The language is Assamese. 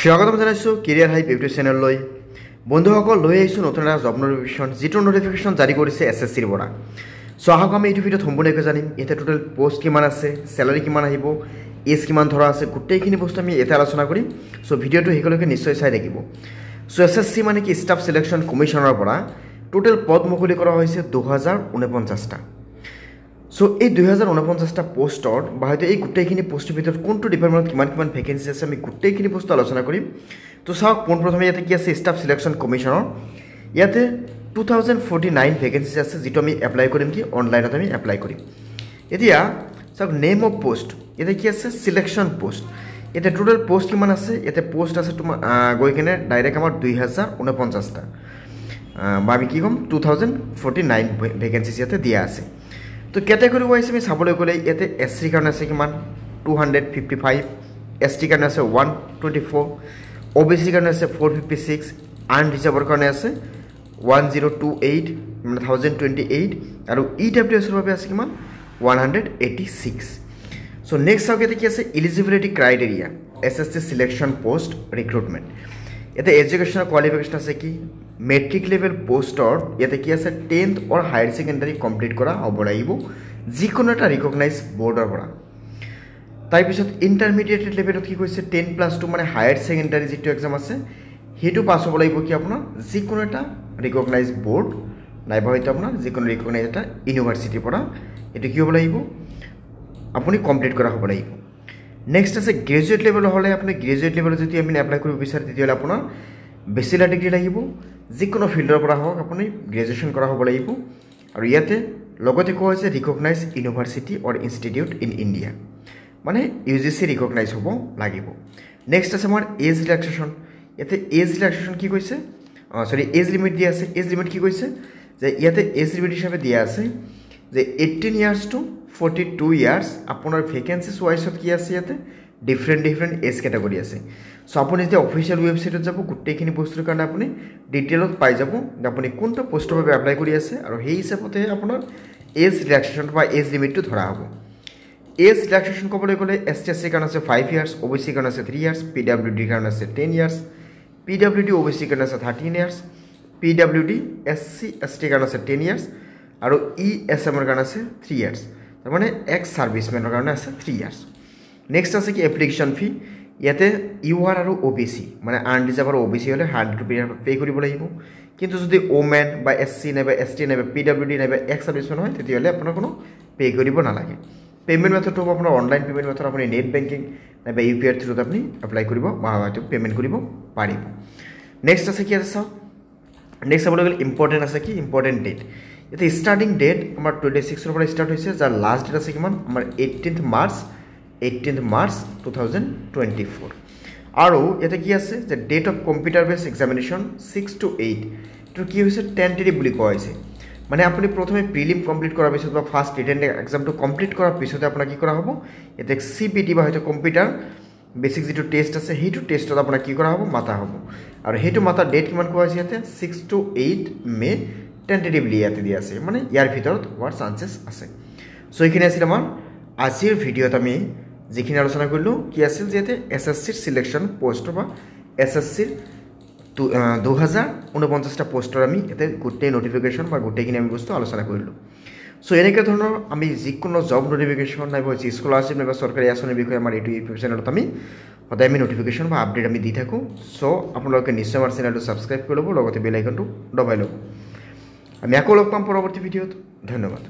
স্বাগতম জানাইছোঁ কেৰিয়াৰ হাইপ ইউটিউব চেনেললৈ। বন্ধুসকল, লৈ আহিছোঁ নতুন এটা জব নটিফিকেশ্যন, যিটো নটিফিকেশ্যন জাৰি কৰিছে SSCৰ পৰা। চ' আহক আমি এইটো ভিডিঅ'ত সম্পূৰ্ণকৈ জানিম ইয়াতে টোটেল পোষ্ট কিমান আছে, চেলাৰী কিমান আহিব, এজ কিমান ধৰা আছে, গোটেইখিনি বস্তু আমি ইয়াতে আলোচনা কৰিম। চ' ভিডিঅ'টো শেষলৈকে নিশ্চয় চাই থাকিব। চ' SSC মানে কি ষ্টাফ চিলেকশ্যন কমিশ্যনৰ পৰা টোটেল পদ মুকলি কৰা হৈছে 2049টা। চ' এই 2049টা পোষ্টৰ বা হয়তো এই গোটেইখিনি পোষ্টৰ ভিতৰত কোনটো ডিপাৰ্টমেণ্টত কিমান কিমান ভেকেঞ্চি আছে আমি গোটেইখিনি বস্তু আলোচনা কৰিম। তো চাওক, পোনপ্ৰথমে ইয়াতে কি আছে ষ্টাফ চিলেকশ্যন কমিশ্যনৰ। ইয়াতে 2049 ভেকেঞ্চি আছে, যিটো আমি এপ্লাই কৰিম কি অনলাইনত আমি এপ্লাই কৰিম। এতিয়া চাওক, নেম অফ পোষ্ট ইয়াতে কি আছে চিলেকশ্যন পোষ্ট। ইয়াতে টোটেল পোষ্ট কিমান আছে, ইয়াতে পোষ্ট আছে তোমাৰ গৈ কিনে ডাইৰেক্ট আমাৰ 2049টা বা আমি কি ক'ম 2049 ভেকেঞ্চিজ ইয়াতে দিয়া আছে। তো কেটেগৰী ৱাইজ আমি চাবলৈ গ'লে ইয়াতে SCৰ কাৰণে আছে কিমান 255, ST কাৰণে আছে 124, OBC কাৰণে আছে 456, আনৰিজাৰ্ভৰ কাৰণে আছে 1028 আৰু EWSৰ বাবে আছে কিমান 186। চ' নেক্সট চাওক, ইয়াতে কি আছে eligibility criteria SSC selection post recruitment. ইয়াতে এডুকেশ্যনৰ কোৱালিফিকেশ্যন আছে কি মেট্ৰিক লেভেল পোষ্টৰ ইয়াতে কি আছে 10th অৰ হায়াৰ ছেকেণ্ডাৰী কমপ্লিট কৰা হ'ব লাগিব যিকোনো এটা ৰিকগনাইজ বৰ্ডৰ পৰা। তাৰপিছত ইণ্টাৰমিডিয়েট লেভেলত কি কৈছে 10+2 মানে হায়াৰ ছেকেণ্ডাৰী যিটো এক্সাম আছে সেইটো পাছ হ'ব লাগিব কি আপোনাৰ যিকোনো এটা ৰিকগনাইজ বৰ্ড নাইবা হয়তো আপোনাৰ যিকোনো ৰিকগনাইজ এটা ইউনিভাৰ্চিটিৰ পৰা এইটো কি হ'ব লাগিব আপুনি কমপ্লিট কৰা হ'ব লাগিব। নেক্সট আছে গ্ৰেজুৱেট লেভেল হ'লে আপুনি গ্ৰেজুৱেট লেভেলত যদি আপুনি এপ্লাই কৰিব বিচাৰে তেতিয়াহ'লে আপোনাৰ বেচিলাৰ ডিগ্ৰী লাগিব, যিকোনো ফিল্ডৰ পৰা হওক আপুনি গ্ৰেজুৱেশ্যন কৰা হ'ব লাগিব। আৰু ইয়াতে লগতে কোৱা হৈছে recognise university or institute in India, মানে UGC ৰিকগনাইজ হ'ব লাগিব। নেক্সট আছে আমাৰ এজ ৰিলেক্সেশ্যন। ইয়াতে এজ ৰিলেক্সেশ্যন কি কৈছে এজ লিমিট দিয়া আছে। এজ লিমিট কি কৈছে যে ইয়াতে এজ লিমিট হিচাপে দিয়া আছে যে 18 years to 42 years। আপোনাৰ ভেকেঞ্চিজ ৱাইজত কি আছে ইয়াতে ডিফাৰেণ্ট এজ কেটেগৰী আছে। চ' আপুনি যেতিয়া অফিচিয়েল ৱেবছাইটত যাব গোটেইখিনি বস্তুৰ কাৰণে আপুনি ডিটেইলত পাই যাব যে আপুনি কোনটো পোষ্টৰ বাবে এপ্লাই কৰি আছে, আৰু সেই হিচাপতে আপোনাৰ এজ ৰিলেক্সেশ্যন বা এজ লিমিটটো ধৰা হ'ব। এজ ৰিলেক্সেশ্যন ক'বলৈ গ'লে ST/SC কাৰণে আছে 5 years, OBC কাৰণে আছে 3 years, PWD কাৰণে আছে 10 years, PWD OBC কাৰণে আছে 13 years, PWD SC/ST কাৰণে আছে 10 years, আৰু ESMৰ কাৰণে আছে 3 years। তাৰমানে এক্স ছাৰ্ভিচমেনৰ কাৰণে আছে 3 years। নেক্সট আছে কি এপ্লিকেশ্যন ফি। ইয়াতে UR আৰু OBC মানে আনৰিজাৰ্ভ আৰু OBC হ'লে 100 rupees পে' কৰিব লাগিব। কিন্তু যদি OMEN বা SC নাইবা ST নাইবা PWD নাইবা এক্স ছাৰ্ভিচমেন হয় তেতিয়াহ'লে আপোনাৰ কোনো পে' কৰিব নালাগে। পে'মেণ্ট মেথডটো হ'ব আপোনাৰ অনলাইন পে'মেণ্ট মেথড, আপুনি নেট বেংকিং নাইবা UPI থ্ৰুত আপুনি এপ্লাই কৰিব বা হয়তো পে'মেণ্ট কৰিব পাৰিব। নেক্সট আছে কি আছে চাওক, নেক্সট চাবলৈ গ'লে ইম্পৰ্টেণ্ট আছে কি ইম্পৰ্টেণ্ট ডেট। এতিয়া ষ্টাৰ্টিং ডেট আমাৰ 26ৰ পৰা ষ্টাৰ্ট হৈছে, যাৰ লাষ্ট ডেট আছে কিমান আমাৰ 18th March 2024। আৰু ইয়াতে কি আছে যে ডেট অফ কম্পিউটাৰ বেছ এক্সামিনেশ্যন 6 to 8 এইটো কি হৈছে টেণ্টেটিভ বুলি কোৱা হৈছে। মানে আপুনি প্ৰথমে প্ৰিলিম কমপ্লিট কৰাৰ পিছত বা ফাৰ্ষ্ট ৰিটেন এক্সামটো কমপ্লিট কৰাৰ পিছতে আপোনাৰ কি কৰা হ'ব ইয়াতে CPT বা হয়তো কম্পিউটাৰ বেছিক যিটো টেষ্ট আছে সেইটো টেষ্টত আপোনাৰ কি কৰা হ'ব মাতা হ'ব। আৰু সেইটো মাতাৰ ডেট কিমান কোৱা হৈছে ইয়াতে 6 to 8 May টেণ্টেটিভলি ইয়াতে দিয়া আছে, মানে ইয়াৰ ভিতৰত হোৱাৰ চান্সেছ আছে। চ' এইখিনি আছিল আমাৰ আজিৰ ভিডিঅ'ত আমি যিখিনি আলোচনা কৰিলোঁ কি আছিল যে ইয়াতে SSCৰ চিলেকশ্যন পোষ্টৰ বা SSCৰ 2049টা পোষ্টৰ আমি ইয়াতে গোটেই নটিফিকেশ্যন বা গোটেইখিনি আমি বস্তু আলোচনা কৰিলোঁ। চ' এনেকুৱা ধৰণৰ আমি যিকোনো জব নটিফিকেশ্যন নাইবা হৈছে স্কলাৰশ্বিপ নাইবা চৰকাৰী আঁচনিৰ বিষয়ে আমাৰ এইটো ইউটিউব চেনেলত আমি সদায় আমি নটিফিকেশ্যন বা আপডেট আমি দি থাকোঁ। চ' আপোনালোকে নিশ্চয় আমাৰ চেনেলটো ছাবস্ক্ৰাইব কৰি ল'ব, লগতে বেল আইকনটো দবাই ল'ব। আমি আকৌ লগ পাম পৰৱৰ্তী ভিডিঅ'ত। ধন্যবাদ।